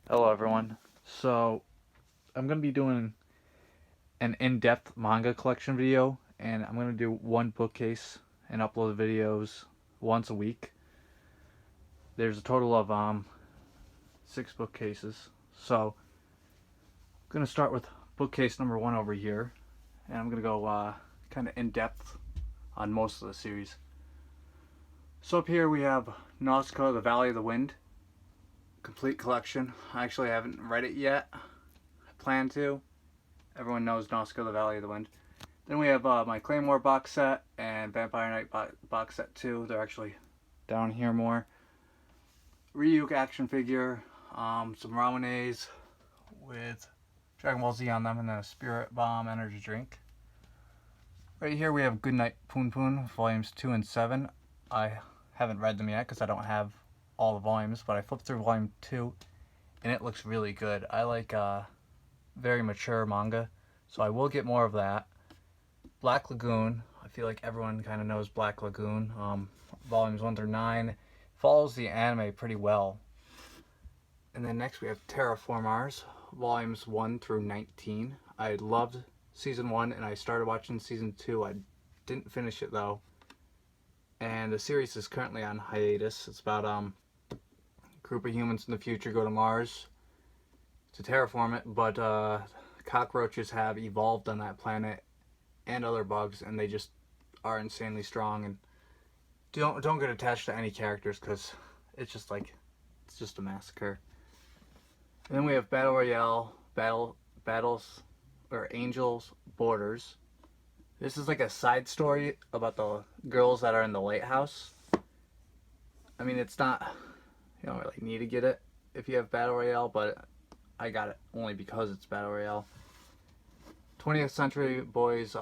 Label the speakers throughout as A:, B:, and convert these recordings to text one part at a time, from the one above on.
A: Hello everyone. So I'm gonna be doing an in-depth manga collection video, and I'm gonna do one bookcase and upload videos once a week. There's a total of 6 bookcases. So I'm gonna start with bookcase number 1 over here, and I'm gonna go kind of in depth on most of the series. So up here we have Nausicaa, the Valley of the Wind, complete collection. I actually haven't read it yet. I plan to. Everyone knows Nausicaa, the Valley of the Wind. Then we have my Claymore box set and Vampire Knight box set 2. They're actually down here more. Ryuk action figure, some Ramenes with Dragon Ball Z on them, and then a Spirit Bomb energy drink. Right here we have Goodnight Poon Poon, volumes 2 and 7. I haven't read them yet because I don't have all the volumes, but I flipped through volume 2 and it looks really good. I like very mature manga, so I will get more of that. Black Lagoon, I feel like everyone kind of knows Black Lagoon. Volumes 1 through 9 follows the anime pretty well. And then next we have Terraformars, volumes 1 through 19. I loved season 1 and I started watching season 2. I didn't finish it though. And the series is currently on hiatus. It's about a group of humans in the future go to Mars to terraform it, but cockroaches have evolved on that planet and other bugs, and they just are insanely strong, and don't get attached to any characters because it's just a massacre. And then we have Battle Royale, Battles, or Angels Borders. This is like a side story about the girls that are in the lighthouse. I mean, it's not, you don't really need to get it if you have Battle Royale, but I got it only because it's Battle Royale. 20th Century Boys,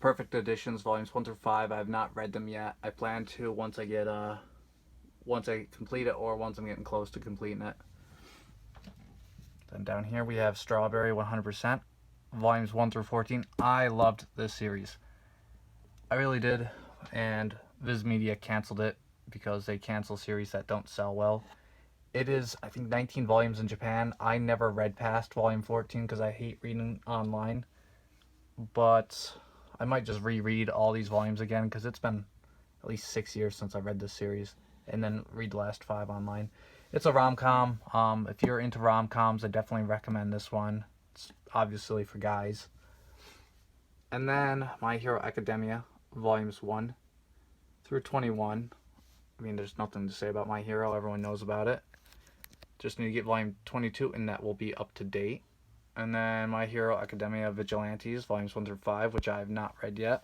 A: Perfect Editions, volumes 1 through 5. I have not read them yet. I plan to once I complete it, or once I'm getting close to completing it. Then down here we have Strawberry 100%, volumes 1 through 14. I loved this series. I really did, and Viz Media canceled it because they cancel series that don't sell well. It is, I think, 19 volumes in Japan. I never read past volume 14 because I hate reading online. But I might just reread all these volumes again because it's been at least 6 years since I read this series. And then read the last 5 online. It's a rom-com. If you're into rom-coms, I definitely recommend this one. It's obviously for guys. And then My Hero Academia, volumes 1 through 21. I mean, there's nothing to say about My Hero. Everyone knows about it. Just need to get volume 22, and that will be up to date. And then My Hero Academia Vigilantes, volumes 1 through 5, which I have not read yet.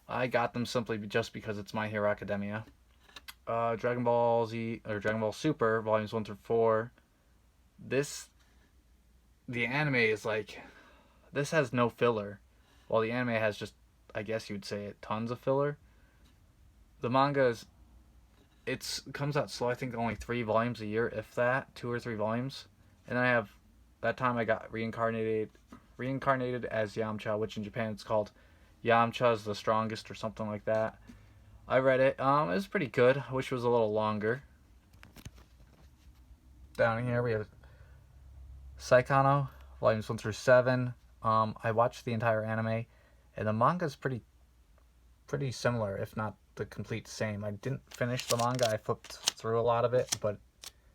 A: I got them simply just because it's My Hero Academia. Dragon Ball Z, or Dragon Ball Super, volumes 1 through 4. The anime is like, this has no filler. While the anime has just, I guess you would say, tons of filler. The manga it comes out slow. I think only 3 volumes a year, if that, 2 or 3 volumes. And that time I got reincarnated as Yamcha, which in Japan it's called Yamcha's the Strongest or something like that. I read it. It was pretty good. I wish it was a little longer. Down here we have Saikano, volumes 1 through 7. I watched the entire anime, and the manga's pretty similar, if not the complete same. I didn't finish the manga. I flipped through a lot of it, but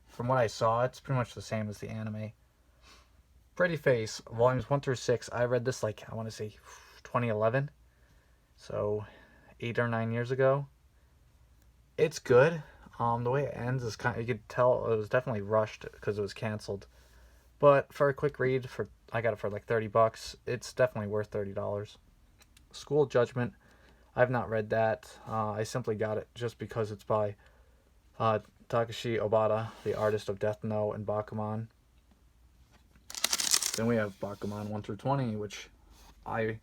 A: from what I saw, it's pretty much the same as the anime. Pretty Face, volumes 1 through 6. I read this I want to say 2011, so 8 or 9 years ago. It's good. The way it ends is you could tell it was definitely rushed because it was canceled. But for a quick read, I got it for like $30. It's definitely worth $30. School Judgment, I've not read that. I simply got it just because it's by Takashi Obata, the artist of Death Note and Bakuman. Then we have Bakuman 1 through 20, which I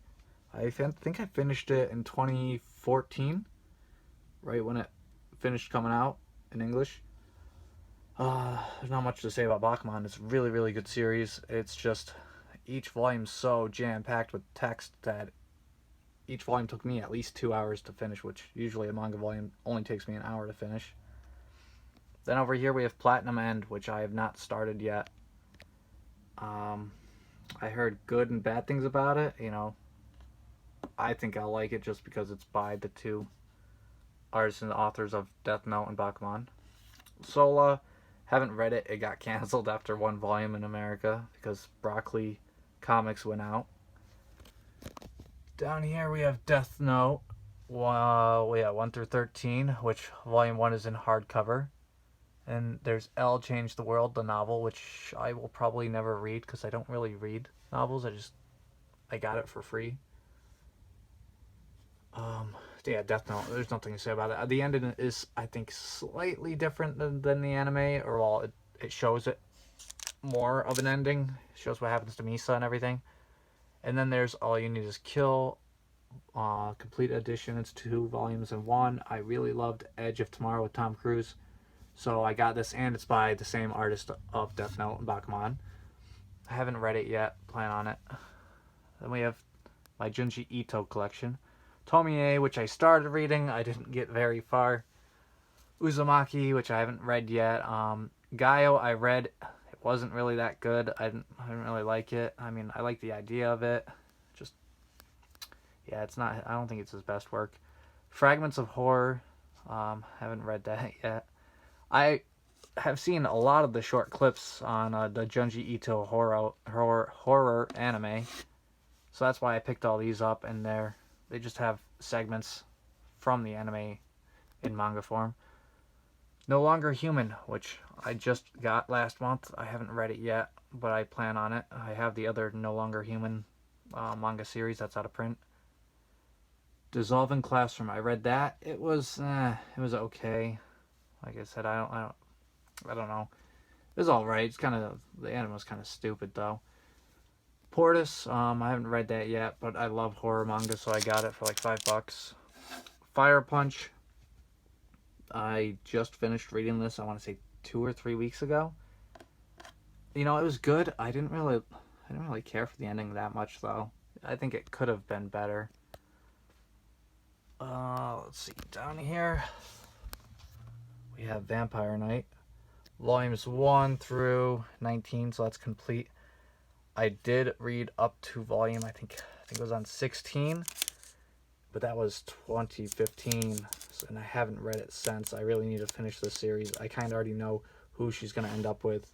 A: think I finished it in 2014, right when it finished coming out in English. There's not much to say about Bakuman. It's a really, really good series. It's just each volume's so jam-packed with text that each volume took me at least 2 hours to finish, which usually a manga volume only takes me an hour to finish. Then over here we have Platinum End, which I have not started yet. I heard good and bad things about it. You know, I think I'll like it just because it's by the two artists and authors of Death Note and Bakuman. Sola, haven't read it. It got canceled after one volume in America because Broccoli Comics went out. Down here we have Death Note. Well, yeah, 1 through 13, which volume 1 is in hardcover. And there's L Change the World, the novel, which I will probably never read because I don't really read novels. I got it for free. Yeah, Death Note. There's nothing to say about it. The ending is, I think, slightly different than the anime, or well, it shows it more of an ending. It shows what happens to Misa and everything. And then there's All You Need Is Kill, complete edition. It's 2 volumes in 1. I really loved Edge of Tomorrow with Tom Cruise. So I got this, and it's by the same artist of Death Note and Bakuman. I haven't read it yet. Plan on it. Then we have my Junji Ito collection. Tomie, which I started reading. I didn't get very far. Uzumaki, which I haven't read yet. Gaio, I read. It wasn't really that good. I didn't really like it. I mean, I like the idea of it. Just, yeah, it's not. I don't think it's his best work. Fragments of Horror. Haven't read that yet. I have seen a lot of the short clips on the Junji Ito horror anime, so that's why I picked all these up. And they just have segments from the anime in manga form. No Longer Human, which I just got last month. I haven't read it yet, but I plan on it. I have the other No Longer Human manga series that's out of print. Dissolving Classroom. I read that. It was okay. Like I said, I don't know. It was alright. It's the anime was kind of stupid though. Portis, I haven't read that yet, but I love horror manga, so I got it for like $5. Fire Punch. I just finished reading this, I want to say 2 or 3 weeks ago. You know, it was good. I didn't really care for the ending that much though. I think it could have been better. Let's see, down here we have Vampire Knight, volumes 1 through 19, so that's complete. I did read up to volume, I think it was on 16, but that was 2015, and I haven't read it since. I really need to finish this series. I kind of already know who she's going to end up with.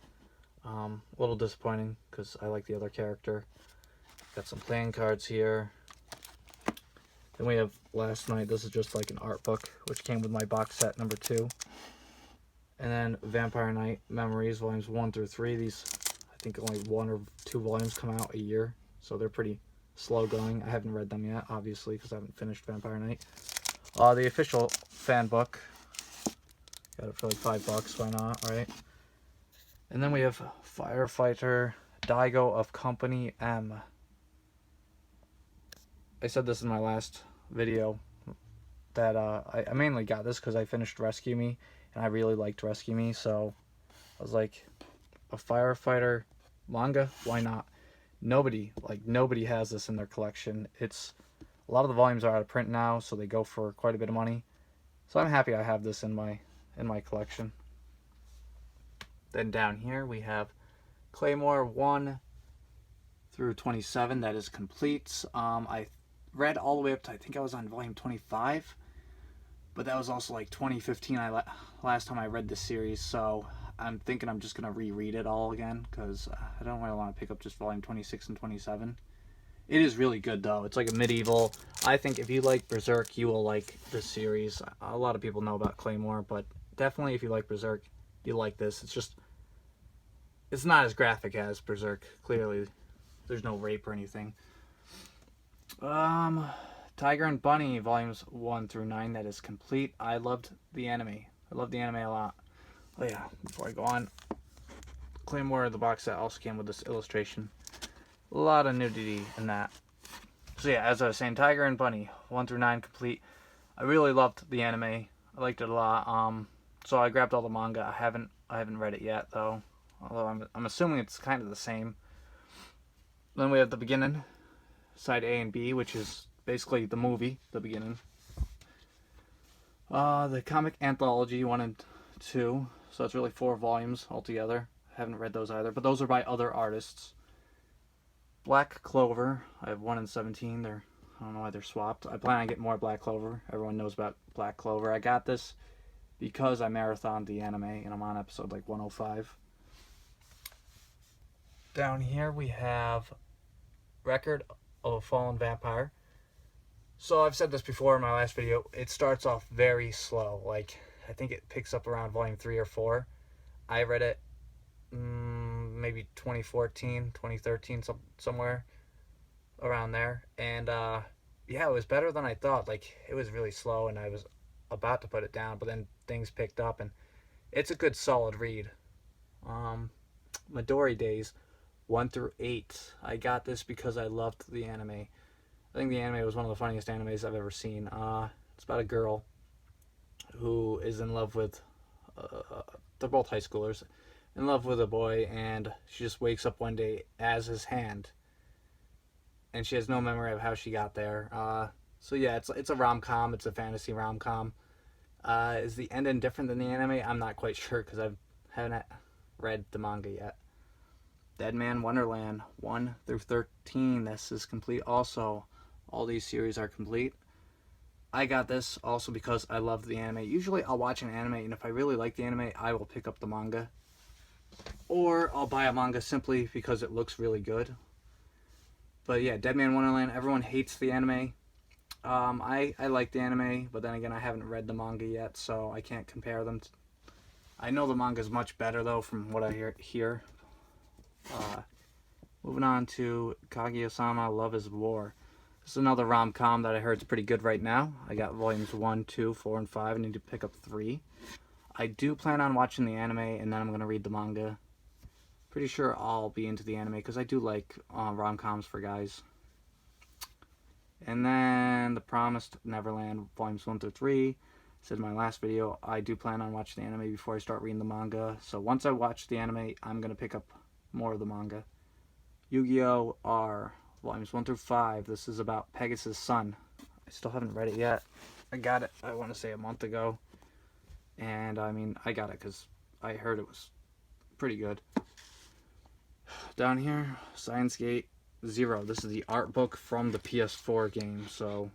A: A little disappointing, because I like the other character. Got some playing cards here. Then we have Last Night. This is just like an art book, which came with my box set number 2. And then Vampire Knight Memories, volumes 1 through 3. These, I think only 1 or 2 volumes come out a year, so they're pretty slow going. I haven't read them yet, obviously, because I haven't finished Vampire Knight. The official fan book. Got it for like $5, why not, right? And then we have Firefighter Daigo of Company M. I said this in my last video, that I mainly got this because I finished Rescue Me, and I really liked Rescue Me, so I was like, a firefighter manga, why not? Nobody has this in their collection. A lot of the volumes are out of print now, so they go for quite a bit of money. So I'm happy I have this in my collection. Then down here we have Claymore 1 through 27. That is complete. I read all the way up to, I think I was on volume 25, but that was also like 2015 last time I read this series, so I'm thinking I'm just going to reread it all again, because I don't really want to pick up just volume 26 and 27. It is really good though. It's like a medieval. I think if you like Berserk, you will like this series. A lot of people know about Claymore, but definitely if you like Berserk, you like this. It's not as graphic as Berserk. Clearly, there's no rape or anything. Tiger and Bunny, volumes 1 through 9, that is complete. I loved the anime. I love the anime a lot. Oh yeah, before I go on, Claymore, the box set, also came with this illustration. A lot of nudity in that. So yeah, as I was saying, Tiger and Bunny, 1 through 9 complete. I really loved the anime. I liked it a lot. So I grabbed all the manga. I haven't read it yet though. Although I'm assuming it's kind of the same. Then we have The Beginning, side A and B, which is basically the movie, The Beginning. The comic anthology 1 and 2, So it's really 4 volumes altogether. I haven't read those either, but those are by other artists. Black Clover, I have 1 and 17. I don't know why they're swapped. I plan on getting more Black Clover. Everyone knows about Black Clover. I got this because I marathoned the anime, and I'm on episode like 105. Down here we have Record of a Fallen Vampire. So I've said this before in my last video. It starts off very slow. Like, I think it picks up around volume 3 or 4. I read it maybe 2014, 2013, somewhere around there. And yeah, it was better than I thought. Like, it was really slow, and I was about to put it down, but then things picked up, and it's a good solid read. Midori Days 1 through 8. I got this because I loved the anime. I think the anime was one of the funniest animes I've ever seen. It's about a girl who is in love with, they're both high schoolers, in love with a boy, and she just wakes up one day as his hand, and she has no memory of how she got there. So yeah, it's a rom-com. It's a fantasy rom-com. Is the ending different than the anime? I'm not quite sure because I haven't read the manga yet. Dead Man Wonderland 1 through 13. This is complete also. All these series are complete. I got this also because I loved the anime. Usually I'll watch an anime, and if I really like the anime, I will pick up the manga. Or I'll buy a manga simply because it looks really good. But yeah, Dead Man Wonderland, everyone hates the anime. I like the anime, but then again, I haven't read the manga yet, so I can't compare them. I know the manga is much better, though, from what I hear. Moving on to Kaguya-sama Love is War. This is another rom-com that I heard is pretty good right now. I got volumes 1, 2, 4, and 5. I need to pick up 3. I do plan on watching the anime, and then I'm going to read the manga. Pretty sure I'll be into the anime, because I do like rom-coms for guys. And then The Promised Neverland, volumes 1 through 3. Said in my last video, I do plan on watching the anime before I start reading the manga. So once I watch the anime, I'm going to pick up more of the manga. Yu-Gi-Oh! R, volumes 1 through 5. This is about Pegasus' son. I still haven't read it yet. I got it, I want to say, a month ago. And, I mean, I got it because I heard it was pretty good. Down here, Science Gate Zero. This is the art book from the PS4 game, so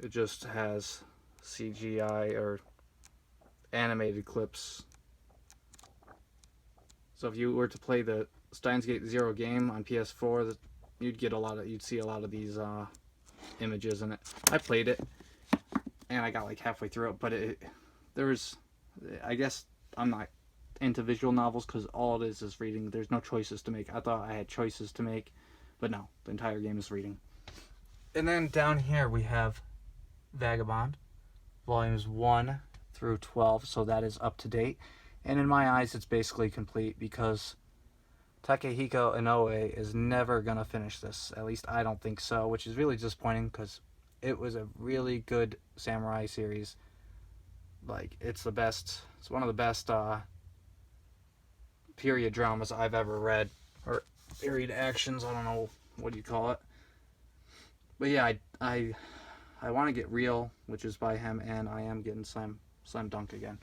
A: it just has CGI or animated clips. So if you were to play the Steins Gate Zero game on PS4, you'd see a lot of these images in it. I played it, and I got like halfway through it, but I guess I'm not into visual novels because all it is reading. There's no choices to make. I thought I had choices to make, but no, the entire game is reading. And then down here we have Vagabond, volumes 1 through 12, so that is up to date. And in my eyes, it's basically complete because Takehiko Inoue is never going to finish this. At least I don't think so, which is really disappointing because it was a really good samurai series. Like, it's the best. It's one of the best period dramas I've ever read. Or period actions, I don't know what you call it. But yeah, I want to get Real, which is by him, and I am getting Slam Dunk again.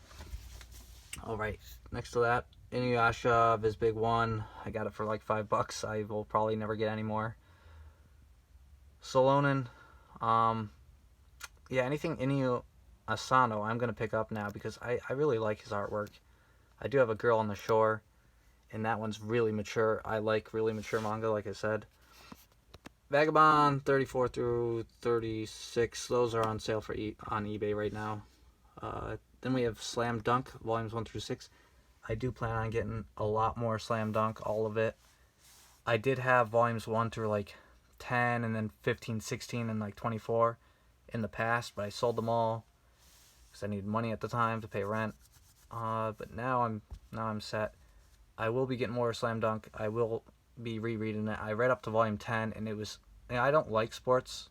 A: Alright, next to that, Inuyasha, Viz Big 1. I got it for like $5. I will probably never get any more. Solonin. Yeah, anything Inyu Asano I'm going to pick up now because I really like his artwork. I do have a Girl on the Shore, and that one's really mature. I like really mature manga, like I said. Vagabond 34 through 36. Those are on sale on eBay right now. Then we have Slam Dunk, volumes 1 through 6. I do plan on getting a lot more Slam Dunk, all of it. I did have volumes 1 through like 10, and then 15, 16, and like 24 in the past, but I sold them all because I needed money at the time to pay rent. But now I'm set. I will be getting more Slam Dunk. I will be rereading it. I read up to volume 10, and it was... I don't like sports.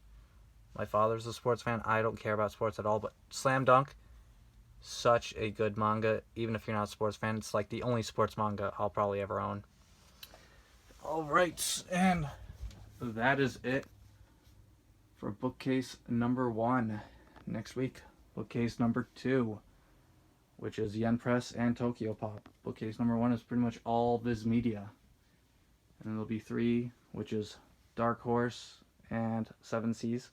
A: My father's a sports fan. I don't care about sports at all, but Slam Dunk, such a good manga. Even if you're not a sports fan, it's like the only sports manga I'll probably ever own. Alright, and that is it for bookcase number 1. Next week, bookcase number 2. which is Yen Press and Tokyo Pop. Bookcase number 1 is pretty much all Viz Media. And then there'll be 3, which is Dark Horse and Seven Seas.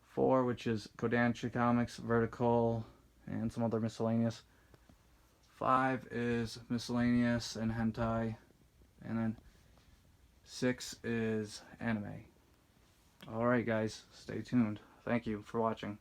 A: 4, which is Kodansha Comics, Vertical, and some other miscellaneous. 5 is miscellaneous and hentai. And then 6 is anime. Alright guys, stay tuned. Thank you for watching.